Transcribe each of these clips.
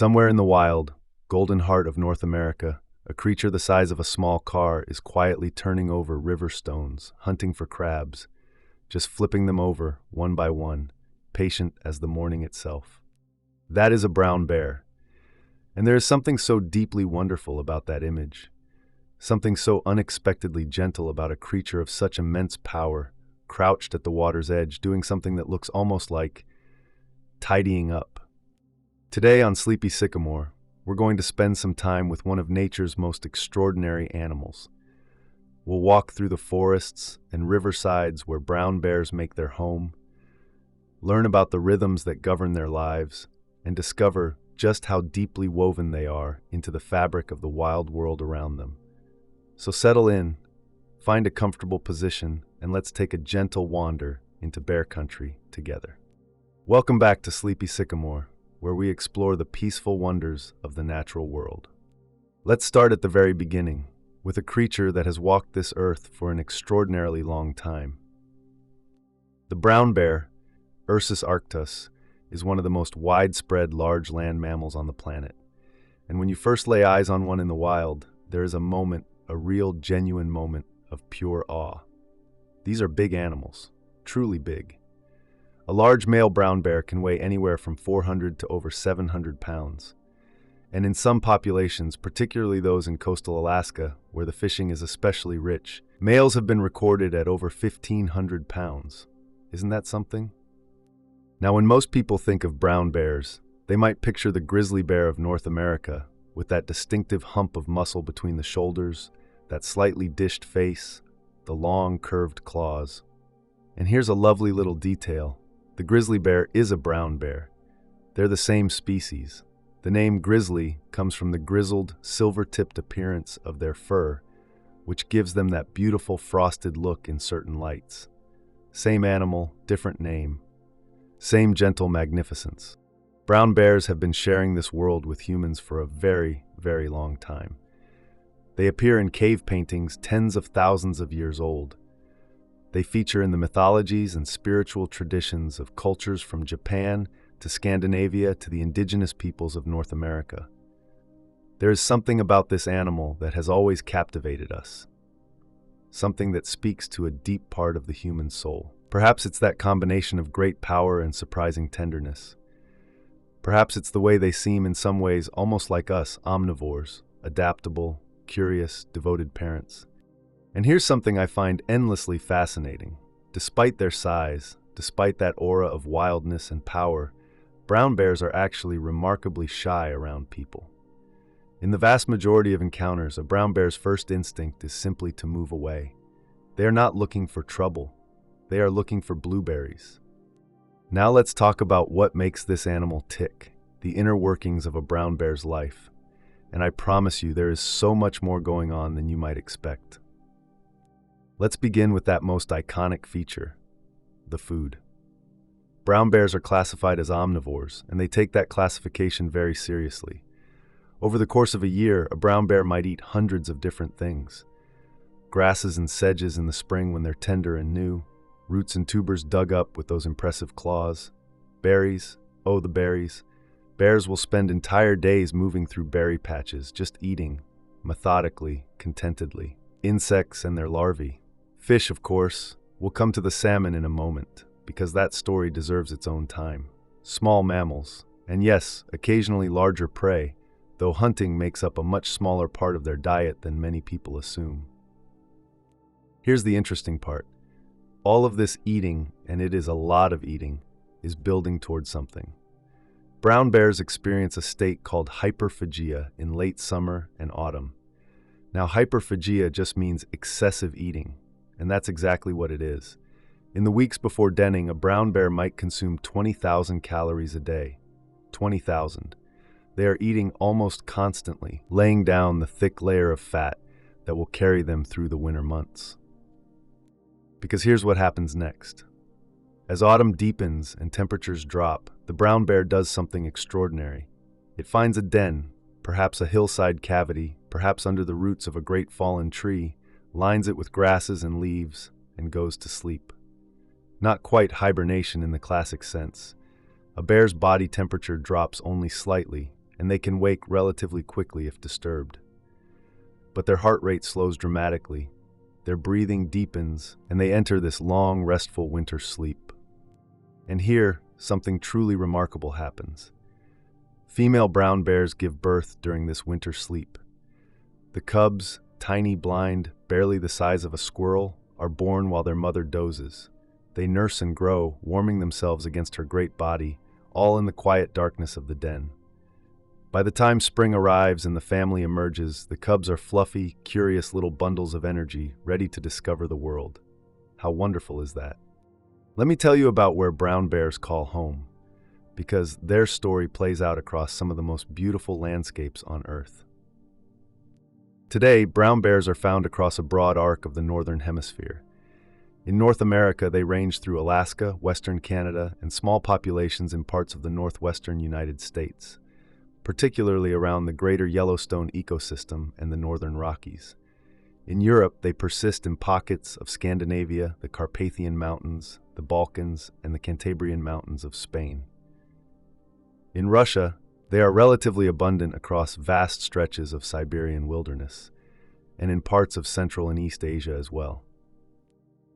Somewhere in the wild, golden heart of North America, a creature the size of a small car is quietly turning over river stones, hunting for crabs, just flipping them over, one by one, patient as the morning itself. That is a brown bear, and there is something so deeply wonderful about that image, something so unexpectedly gentle about a creature of such immense power, crouched at the water's edge, doing something that looks almost like tidying up. Today on Sleepy Sycamore, we're going to spend some time with one of nature's most extraordinary animals. We'll walk through the forests and riversides where brown bears make their home, learn about the rhythms that govern their lives, and discover just how deeply woven they are into the fabric of the wild world around them. So settle in, find a comfortable position, and let's take a gentle wander into bear country together. Welcome back to Sleepy Sycamore, where we explore the peaceful wonders of the natural world. Let's start at the very beginning, with a creature that has walked this earth for an extraordinarily long time. The brown bear, Ursus arctos, is one of the most widespread large land mammals on the planet. And when you first lay eyes on one in the wild, there is a moment, a real genuine moment of pure awe. These are big animals, truly big. A large male brown bear can weigh anywhere from 400 to over 700 pounds. And in some populations, particularly those in coastal Alaska, where the fishing is especially rich, males have been recorded at over 1,500 pounds. Isn't that something? Now, when most people think of brown bears, they might picture the grizzly bear of North America, with that distinctive hump of muscle between the shoulders, that slightly dished face, the long, curved claws. And here's a lovely little detail. The grizzly bear is a brown bear. They're the same species. The name grizzly comes from the grizzled, silver-tipped appearance of their fur, which gives them that beautiful frosted look in certain lights. Same animal, different name. Same gentle magnificence. Brown bears have been sharing this world with humans for a very, very long time. They appear in cave paintings tens of thousands of years old. They feature in the mythologies and spiritual traditions of cultures from Japan to Scandinavia to the indigenous peoples of North America. There is something about this animal that has always captivated us, something that speaks to a deep part of the human soul. Perhaps it's that combination of great power and surprising tenderness. Perhaps it's the way they seem in some ways almost like us, omnivores, adaptable, curious, devoted parents. And here's something I find endlessly fascinating. Despite their size, despite that aura of wildness and power, brown bears are actually remarkably shy around people. In the vast majority of encounters, a brown bear's first instinct is simply to move away. They are not looking for trouble. They are looking for blueberries. Now let's talk about what makes this animal tick, the inner workings of a brown bear's life. And I promise you, there is so much more going on than you might expect. Let's begin with that most iconic feature, the food. Brown bears are classified as omnivores, and they take that classification very seriously. Over the course of a year, a brown bear might eat hundreds of different things. Grasses and sedges in the spring when they're tender and new, roots and tubers dug up with those impressive claws, berries, oh the berries. Bears will spend entire days moving through berry patches, just eating, methodically, contentedly. Insects and their larvae. Fish, of course. We'll come to the salmon in a moment, because that story deserves its own time. Small mammals, and yes, occasionally larger prey, though hunting makes up a much smaller part of their diet than many people assume. Here's the interesting part. All of this eating, and it is a lot of eating, is building towards something. Brown bears experience a state called hyperphagia in late summer and autumn. Now, hyperphagia just means excessive eating, and that's exactly what it is. In the weeks before denning, a brown bear might consume 20,000 calories a day. 20,000. They are eating almost constantly, laying down the thick layer of fat that will carry them through the winter months. Because here's what happens next. As autumn deepens and temperatures drop, the brown bear does something extraordinary. It finds a den, perhaps a hillside cavity, perhaps under the roots of a great fallen tree, lines it with grasses and leaves, and goes to sleep. Not quite hibernation in the classic sense. A bear's body temperature drops only slightly, and they can wake relatively quickly if disturbed. But their heart rate slows dramatically, their breathing deepens, and they enter this long, restful winter sleep. And here, something truly remarkable happens. Female brown bears give birth during this winter sleep. The cubs, tiny, blind, barely the size of a squirrel, are born while their mother dozes. They nurse and grow, warming themselves against her great body, all in the quiet darkness of the den. By the time spring arrives and the family emerges, the cubs are fluffy, curious little bundles of energy, ready to discover the world. How wonderful is that? Let me tell you about where brown bears call home, because their story plays out across some of the most beautiful landscapes on Earth. Today, brown bears are found across a broad arc of the Northern Hemisphere. In North America, they range through Alaska, Western Canada, and small populations in parts of the northwestern United States, particularly around the greater Yellowstone ecosystem and the Northern Rockies. In Europe, they persist in pockets of Scandinavia, the Carpathian Mountains, the Balkans, and the Cantabrian Mountains of Spain. In Russia, they are relatively abundant across vast stretches of Siberian wilderness, and in parts of Central and East Asia as well.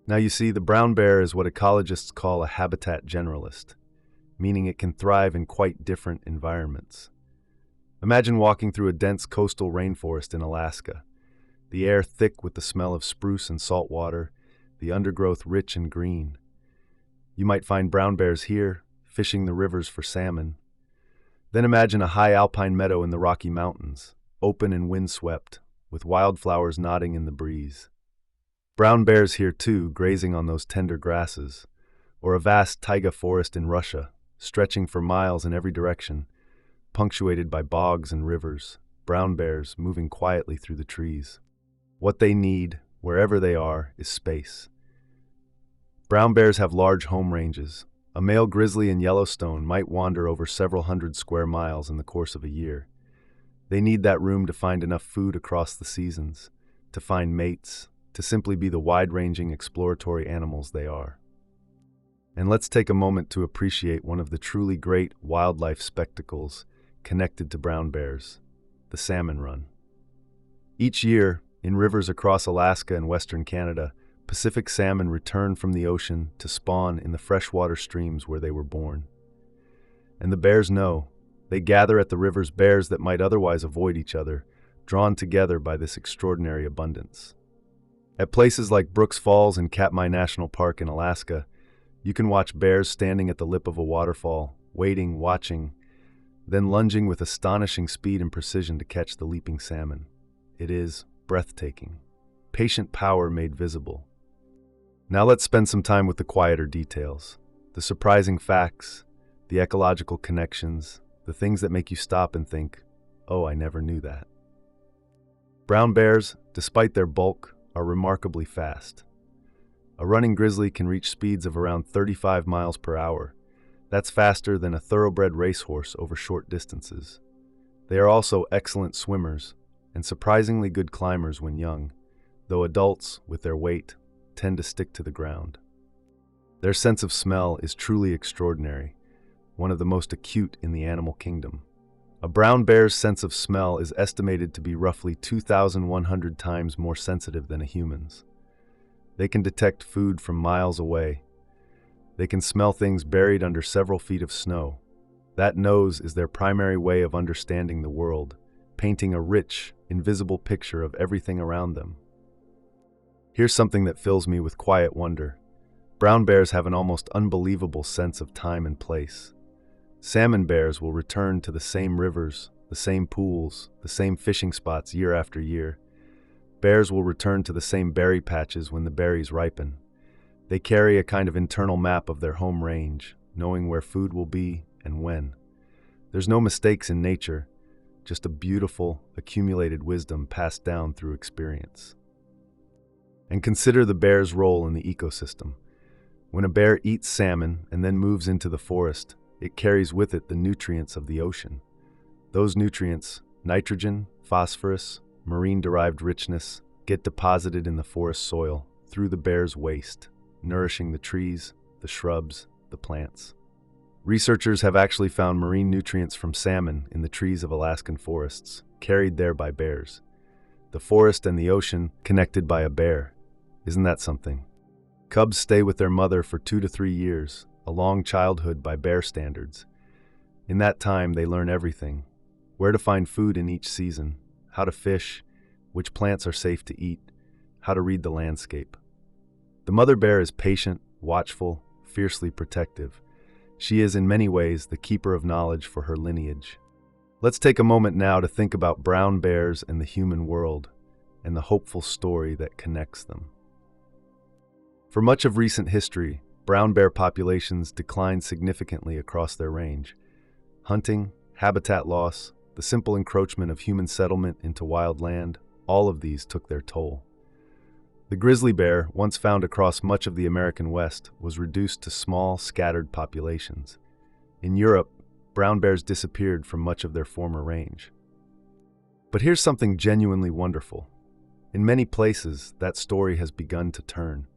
Now you see, the brown bear is what ecologists call a habitat generalist, meaning it can thrive in quite different environments. Imagine walking through a dense coastal rainforest in Alaska, the air thick with the smell of spruce and salt water, the undergrowth rich and green. You might find brown bears here, fishing the rivers for salmon. Then imagine a high alpine meadow in the Rocky Mountains, open and windswept, with wildflowers nodding in the breeze. Brown bears here too, grazing on those tender grasses, or a vast taiga forest in Russia, stretching for miles in every direction, punctuated by bogs and rivers, brown bears moving quietly through the trees. What they need, wherever they are, is space. Brown bears have large home ranges. A male grizzly in Yellowstone might wander over several hundred square miles in the course of a year. They need that room to find enough food across the seasons, to find mates, to simply be the wide-ranging exploratory animals they are. And let's take a moment to appreciate one of the truly great wildlife spectacles connected to brown bears, the salmon run. Each year, in rivers across Alaska and Western Canada, Pacific salmon return from the ocean to spawn in the freshwater streams where they were born. And the bears know. They gather at the river's bears that might otherwise avoid each other, drawn together by this extraordinary abundance. At places like Brooks Falls and Katmai National Park in Alaska, you can watch bears standing at the lip of a waterfall, waiting, watching, then lunging with astonishing speed and precision to catch the leaping salmon. It is breathtaking. Patient power made visible. Now let's spend some time with the quieter details, the surprising facts, the ecological connections, the things that make you stop and think, oh, I never knew that. Brown bears, despite their bulk, are remarkably fast. A running grizzly can reach speeds of around 35 miles per hour. That's faster than a thoroughbred racehorse over short distances. They are also excellent swimmers and surprisingly good climbers when young, though adults, with their weight, tend to stick to the ground. Their sense of smell is truly extraordinary, one of the most acute in the animal kingdom. A brown bear's sense of smell is estimated to be roughly 2,100 times more sensitive than a human's. They can detect food from miles away. They can smell things buried under several feet of snow. That nose is their primary way of understanding the world, painting a rich, invisible picture of everything around them. Here's something that fills me with quiet wonder. Brown bears have an almost unbelievable sense of time and place. Salmon bears will return to the same rivers, the same pools, the same fishing spots year after year. Bears will return to the same berry patches when the berries ripen. They carry a kind of internal map of their home range, knowing where food will be and when. There's no mistakes in nature, just a beautiful, accumulated wisdom passed down through experience. And consider the bear's role in the ecosystem. When a bear eats salmon and then moves into the forest, it carries with it the nutrients of the ocean. Those nutrients, nitrogen, phosphorus, marine-derived richness, get deposited in the forest soil through the bear's waste, nourishing the trees, the shrubs, the plants. Researchers have actually found marine nutrients from salmon in the trees of Alaskan forests, carried there by bears. The forest and the ocean connected by a bear. Isn't that something? Cubs stay with their mother for 2 to 3 years, a long childhood by bear standards. In that time, they learn everything: where to find food in each season, how to fish, which plants are safe to eat, how to read the landscape. The mother bear is patient, watchful, fiercely protective. She is in many ways the keeper of knowledge for her lineage. Let's take a moment now to think about brown bears and the human world, and the hopeful story that connects them. For much of recent history, brown bear populations declined significantly across their range. Hunting, habitat loss, the simple encroachment of human settlement into wild land, all of these took their toll. The grizzly bear, once found across much of the American West, was reduced to small, scattered populations. In Europe, brown bears disappeared from much of their former range. But here's something genuinely wonderful. In many places, that story has begun to turn.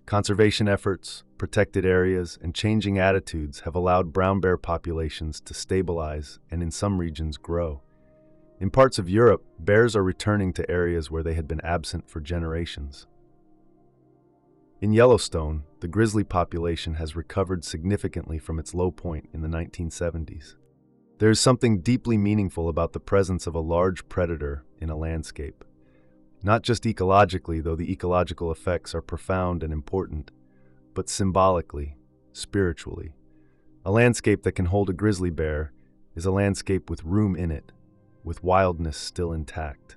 Conservation efforts, protected areas, and changing attitudes have allowed brown bear populations to stabilize and in some regions grow. In parts of Europe, bears are returning to areas where they had been absent for generations. In Yellowstone, the grizzly population has recovered significantly from its low point in the 1970s. There is something deeply meaningful about the presence of a large predator in a landscape. Not just ecologically, though the ecological effects are profound and important, but symbolically, spiritually. A landscape that can hold a grizzly bear is a landscape with room in it, with wildness still intact.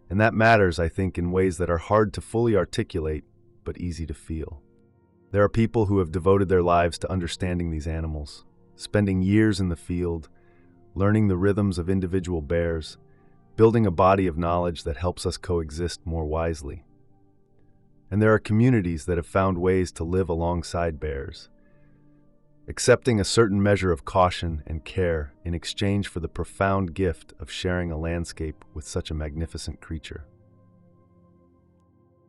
And that matters, I think, in ways that are hard to fully articulate, but easy to feel. There are people who have devoted their lives to understanding these animals, spending years in the field, learning the rhythms of individual bears, building a body of knowledge that helps us coexist more wisely. And there are communities that have found ways to live alongside bears, accepting a certain measure of caution and care in exchange for the profound gift of sharing a landscape with such a magnificent creature.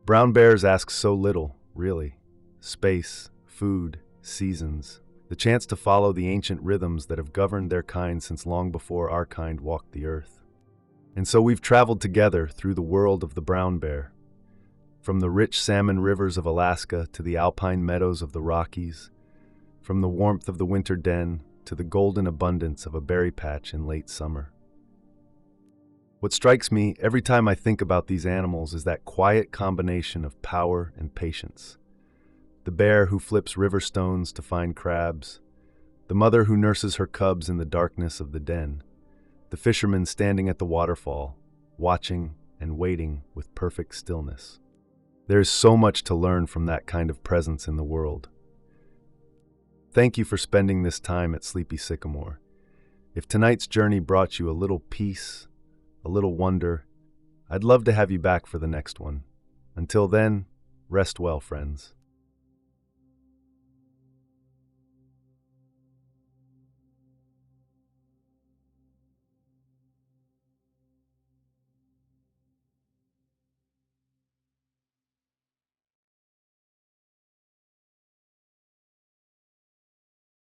Brown bears ask so little, really. Space, food, seasons, the chance to follow the ancient rhythms that have governed their kind since long before our kind walked the earth. And so we've traveled together through the world of the brown bear, from the rich salmon rivers of Alaska to the alpine meadows of the Rockies, from the warmth of the winter den to the golden abundance of a berry patch in late summer. What strikes me every time I think about these animals is that quiet combination of power and patience. The bear who flips river stones to find crabs, the mother who nurses her cubs in the darkness of the den, the fisherman standing at the waterfall, watching and waiting with perfect stillness. There is so much to learn from that kind of presence in the world. Thank you for spending this time at Sleepy Sycamore. If tonight's journey brought you a little peace, a little wonder, I'd love to have you back for the next one. Until then, rest well, friends.